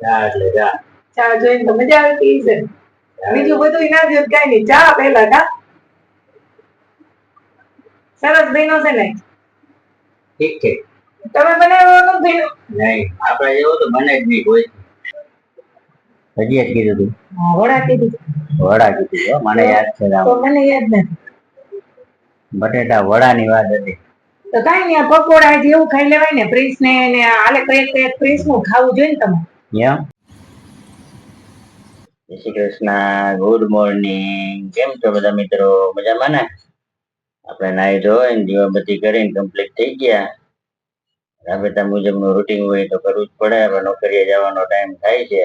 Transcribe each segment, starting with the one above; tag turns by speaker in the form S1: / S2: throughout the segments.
S1: ચા એટલે ચા. ચા જોઈને તો મજા આવતી છે. બીજું બધું ના જોયું કઈ નહીં, ચા પેલા કા સરસ બહેનો છે ને. ઠીક છે. તમે બનાવવાનું નથી? નહીં, આપણે એવું તો બને જ નહીં કોઈ. હજી જ કીધું તું. વડા કીધું. વડા કીધું મને યાદ છે. તો મને યાદ નથી. બટેટા વડાની વાત હતી. તો કઈ નહીં, પકોડા જેવું ખાઈ લેવાય ને. પ્રિન્સ ને હાલે કઈ પ્રિન્સ નું ખાવું જોઈએ ને તમે. એમ. જય શ્રી કૃષ્ણ, ગુડ મોર્નિંગ. કેમ છો બધા મિત્રો? મજામાં ને? આપણે નાઈ ધોઈને દીવાબત્તી કરીને કમ્પ્લીટ થઈ ગયા. રાબેતા મુજબનું રૂટીન હોય તો કરવું જ પડે. હવે નોકરીએ જવાનો ટાઈમ થાય છે.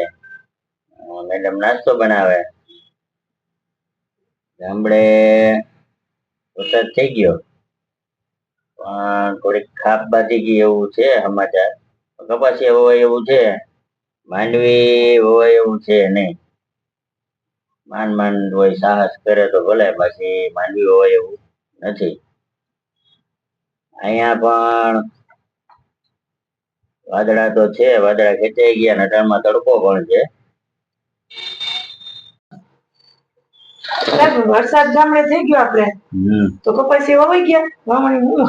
S1: મેડમ નાસ્તો બનાવે. ગામડે વરસાદ થઈ ગયો પણ થોડીક ખાપ બાજી ગઈ એવું છે સમાચાર. કપાસિયા હોય એવું છે, માંડવી હોય એવું છે નહીં. માંડ હોય સાહસ કરે તો ભલે, પછી માંડવી હોય એવું નથી. અહીંયા પણ વાદળા તો છે, વાદળા ખેંચાઈ ગયા ને અટાણમાં તડકો પણ છે. વરસાદ ગામડે થઈ ગયો આપણે તો કપાસી વવાઈ ગયા. વાવણી હું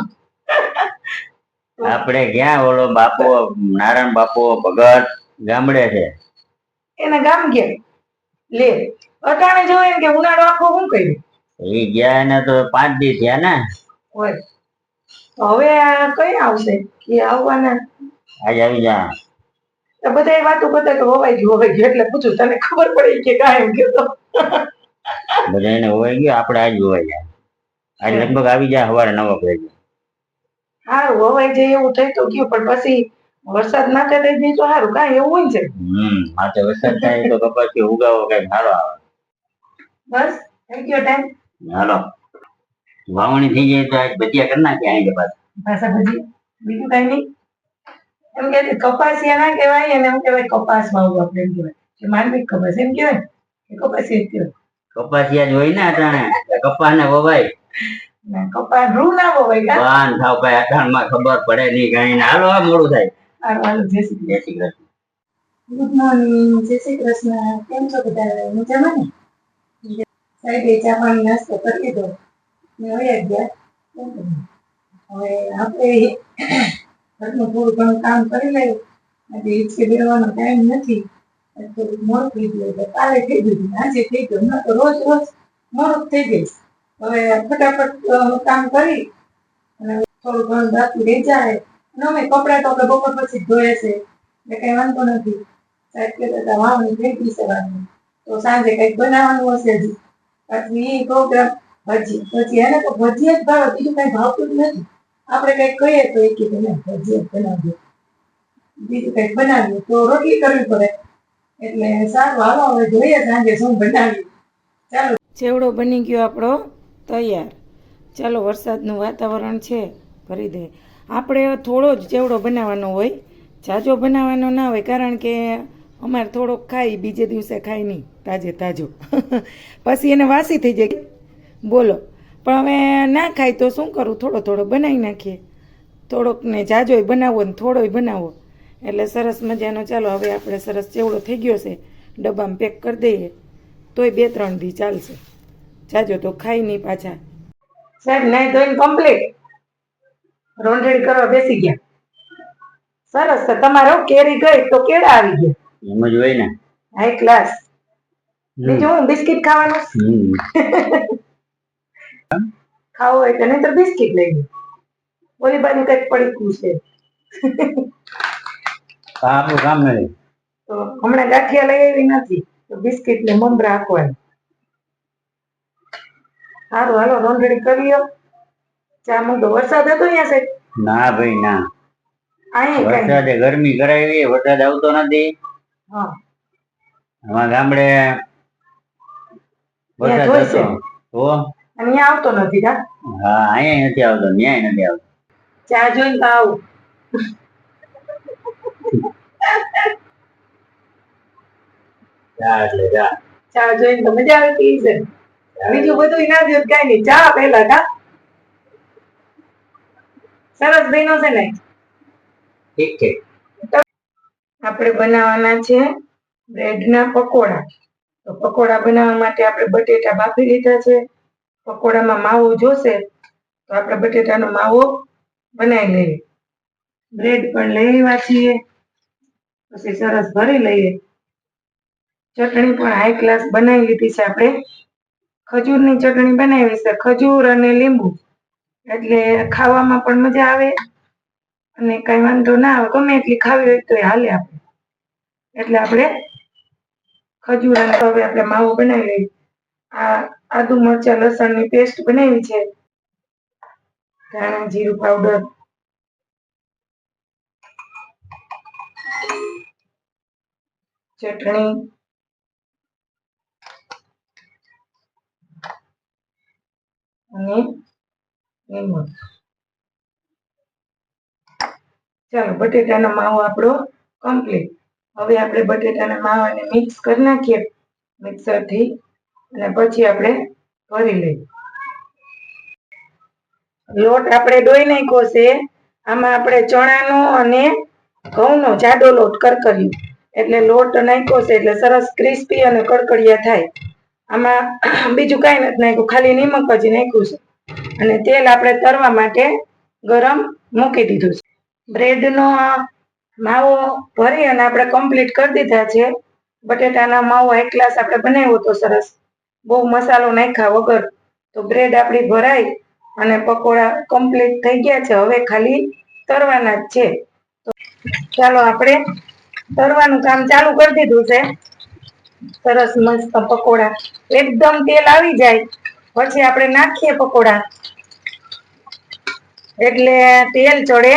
S1: આપણે ક્યાં ઓલો બાપુ નારાયણ બાપુ ભગત ગામડે છે, એના ગામ ગયા લે. અટાણે જોયે કે ઉનાળો આખો શું કર્યું. એ ગયા એને તો 5 દી થયા ને હોય. હવે કઈ આવશે કે આવવાના? આજ આવી જા. તો બધા વાતો કરતા કે હોવાઈ ગયું એટલે પૂછું તને ખબર પડી કે કાયમ કેતો બધા એને હોવાઈ ગયો. આપણે આજ હોવાઈ જાય. આજ લગભગ આવી જાય સવારે 9 વાગે. સારું હોવાઈ જાય એવું થઈ તો ગયું, પણ પછી વરસાદ માથે થઈ જાય તો સારું. કાંઈ એવું હોય છે. માથે વરસાદ થાય તો કપાસી ઉગાવો કઈ સારો આવે. બસ થઈ ગયો ટાઈમ. હાલો વાવણી થઈ જાય તો આજ ભજીયા કરી નાખ્યા. અહીં પાછા ભજીયા, બીજું કઈ નહીં. એમ કે કપાસિયા ના કહેવાય એને, એમ કહેવાય કપાસ વાવવું. આપણે એમ કહેવાય કે માંડવી કપાસ એમ કહેવાય કે કપાસિયા કહેવાય. કપાસિયા જ હોય ને અટાણે કપાસ ને વવાય. કપાસ રૂ ના વવાય. વાન થાવ ભાઈ, અટાણમાં ખબર પડે નહીં કઈ. હાલો મોડું થાય. હાલો જય શ્રી કૃષ્ણ. ગુડ મોર્નિંગ, જય શ્રી કૃષ્ણ. કેમ છો બધા? મજામાં ને? સાહેબ ચા પાણી નાસ્તો કરી લીધો ને વયા ગયા. હવે આપણે ઘરનું થોડું ઘણું કામ કરી લઈએ. આજે હિચકે બેસવાનો ટાઈમ નથી, થોડુંક મોડું થઈ ગયું. એટલે કાલે થઈ ગયું, આજે થઈ ગયું. તો રોજ મોડું થઈ ગયું. હવે ફટાફટ કામ કરી અને થોડું ઘણું બાકી રહી જાય. અમે કપડાં તો આપણે બપોર પછી જ ધોયા છે એટલે કઈ વાંધો નથી. સાહેબ કહેતા હતા વાવણી થઈ ગઈ સવારની, તો સાંજે કંઈક બનાવવાનું હશે હજી. પછી એ પ્રોગ્રામ પછી એને તો ભજીયા જ ભાવે, બીજું કઈ ભાવતું જ નથી. આપણે કઈક કહીએ તો એ કે તમે ભજીયા બનાવજો, બીજું કઈક બનાવીએ તો રોટલી કરવી પડે. એટલે સારું હાલો હવે જોઈએ સાંજે શું બનાવીએ. ચાલો ચેવડો બની ગયો આપણો તૈયાર. ચાલો વરસાદનું વાતાવરણ છે, કરી દે. આપણે થોડો જ ચેવડો બનાવવાનો હોય, જાજો બનાવવાનો ના હોય, કારણ કે અમારે થોડોક ખાઈ બીજે દિવસે ખાઈ નહીં તાજે તાજો પછી એને વાસી થઈ જાય. બોલો, પણ હવે ના ખાય તો શું કરું? થોડો થોડો બનાવી નાખીએ. થોડોક ને જાજોય બનાવો ને થોડોય બનાવો એટલે સરસ મજાનો. ચાલો હવે આપણે સરસ ચેવડો થઈ ગયો છે, ડબ્બામાં પેક કરી દઈએ તોય 2-3 દી ચાલશે. જાજો તો ખાઈ નહીં પાછા. સાહેબ નહીં ધોઈને કમ્પ્લીટ રોંઢેડી કરવા બેસી ગયા. સરસ છે તમારે. કેરી ગઈ તો કેળા આવી ગયા. એમ જ હોય ને, હાઈ ક્લાસ. બીજું હું બિસ્કિટ ખાવાનું ખાવું હોય તો નહીં તો બિસ્કિટ લઈ લો. ઓલી બાજુ કઈક પડીકું છે આપણું કામ નહીં. તો હમણાં ગાંઠિયા લઈ આવી નથી તો બિસ્કિટ ને મમરા આપવાનું. સારું હાલો રોંઢડી કરી લો. ચા મૂકો. વરસાદ હતો અહીંયા સાહેબ? ના ભાઈ ના, વરસાદે ગરમી કરાવી. વરસાદ આવતો નથી. હા અમારા ગામડે વરસાદ હતો તો અહીંયા આવતો નથી. હા અહીંયા નથી આવતો, ન્યાય નથી આવતો. ચા જોઈને તો આવું. ચા એટલે ચા. ચા જોઈને તો મજા આવતી છે. બીજું બધું ના જોયું કઈ નહીં. ચા પેલા કા સરસ બહેનો છે ને. ઠીક છે.
S2: આપણે બનાવવાના છે બ્રેડના પકોડા. તો પકોડા બનાવવા માટે આપણે બટેટા બાફી લીધા છે. પકોડામાં માવો જોશે તો આપણે બટેટાનો માવો બનાવી લઈએ. બ્રેડ પણ લઈ આવ્યા છીએ, પછી સરસ ભરી લઈએ. ચટણી પણ હાઈ ક્લાસ બનાવી લીધી છે આપણે. ખજૂરની ચટણી બનાવી છે, ખજૂર અને લીંબુ, એટલે ખાવામાં પણ મજા આવે અને કઈ વાંધો ના આવે. ગમે એટલી ખાવી હોય તો હાલે આપણે. એટલે આપણે ખજૂર અને હવે આપણે માવો બનાવી લઈએ. આ આદુ મરચા લસણની પેસ્ટ બનાવી છે. ધાણા જીરું પાવડર, ચટણી, અને લીંબુ. ચાલો, બટેટાનો માવો આપણો કમ્પ્લીટ. હવે આપણે બટેટાના માવાને મિક્સ કરી નાખીએ મિક્સરથી, અને પછી આપણે ભરી લઈએ. લોટ આપણે ડોઈ નાખ્યો છે. આમાં આપણે ચણાનો અને ઘઉંનો જાડો લોટ કરકર્યો, એટલે લોટ નાખ્યો છે એટલે સરસ ક્રિસ્પી અને કડકડિયા થાય. આમાં બીજું કાંઈ નથી નાખ્યું, ખાલી નિમક જ નાખ્યું છે. અને તેલ આપણે તળવા માટે ગરમ મૂકી દીધું છે. બ્રેડનો માવો ભરી અને આપણે કમ્પ્લીટ કરી દીધા છે. બટેટાના માવો એક ગ્લાસ આપણે બનાવ્યો હતો સરસ, બહુ મસાલો નાખ્યા વગર. તો બ્રેડ આપણી ભરાઈ અને પકોડા કમ્પ્લીટ થઈ ગયા છે. હવે ખાલી તળવાના જ છે. તો ચાલો આપણે તળવાનું કામ ચાલુ કરી દીધું છે. સરસ મસ્ત પકોડા એકદમ તેલ આવી જાય પછી આપણે નાખીએ પકોડા, એટલે તેલ ચડે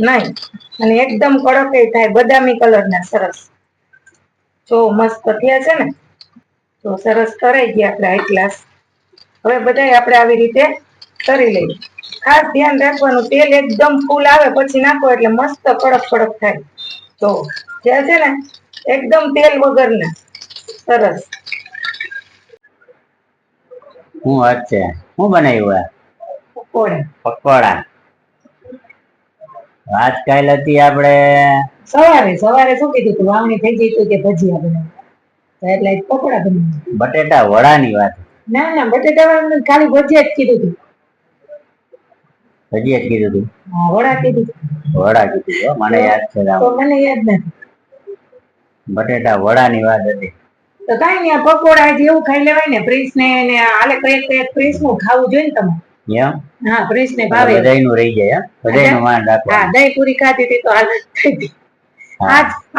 S2: નહીં અને એકદમ કડક થાય, બદામી કલરના સરસ. જો મસ્ત થયા છે ને, તો સરસ તળાઈ ગયા આપણે હાઈ ક્લાસ. હવે બધાય આપણે આવી રીતે તળી લઈએ. ખાસ ધ્યાન રાખવાનું, તેલ એકદમ ફૂલ આવે પછી નાખો એટલે મસ્ત કડક કડક થાય. તો થયા છે ને એકદમ તેલ વગરના સરસ.
S1: શું વાત છે? શું બનાવ્યું?
S2: પકોડા.
S1: પકોડા. આજકાલ હતી આપણે
S2: સવારે શું કીધું તું? વાવણી થઈ ગઈ તો કે ભજીયા બનાવ, એટલે પકોડા બનાવ.
S1: બટેટા વડાની વાત.
S2: ના, બટેટા વાળા ખાલી ભજીયા જ કીધું તું.
S1: ભજીયા જ કીધું તું?
S2: હા, વડા કીધું.
S1: વડા કીધું, મને યાદ છે.
S2: તો મને યાદ નથી.
S1: બટેટા વડાની વાત હતી.
S2: તો કઈ નઈ, પકોડા જેવું ખાઈ લેવાય ને. પ્રિન્સ ને હાલે કઈ પ્રિન્સ નું ખાવું જોઈએ ને તમારે.
S1: એમ?
S2: હા, પ્રિન્સ ને ભાવે.
S1: બધાયનું રહી જાય, બધાયનું માન રાખવાનું.
S2: હા, દહીં પૂરી ખાધી હતી તો હાલત થઈ હતી.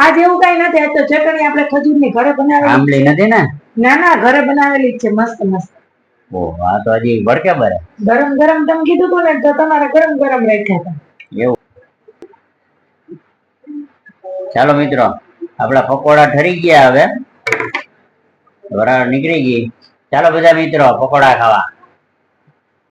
S2: આજ એવું કઈ નથી. આજ તો ચટણી આપણે ખજૂરની ઘરે બનાવેલી. આંબલી નથી ને? ના, ઘરે બનાવેલી જ છે, મસ્ત મસ્ત.
S1: ઓહ, આ તો હજી વળકે બરે.
S2: ગરમ ગરમ તમે કીધું તું ને, તો તમારે ગરમ ગરમ રાખ્યા હતા.
S1: એવું? ચાલો મિત્રો, આપણા પકોડા ઠરી ગયા. હવે વરાળ નીકળી ગઈ. ચાલો બધા મિત્રો પકોડા ખાવા.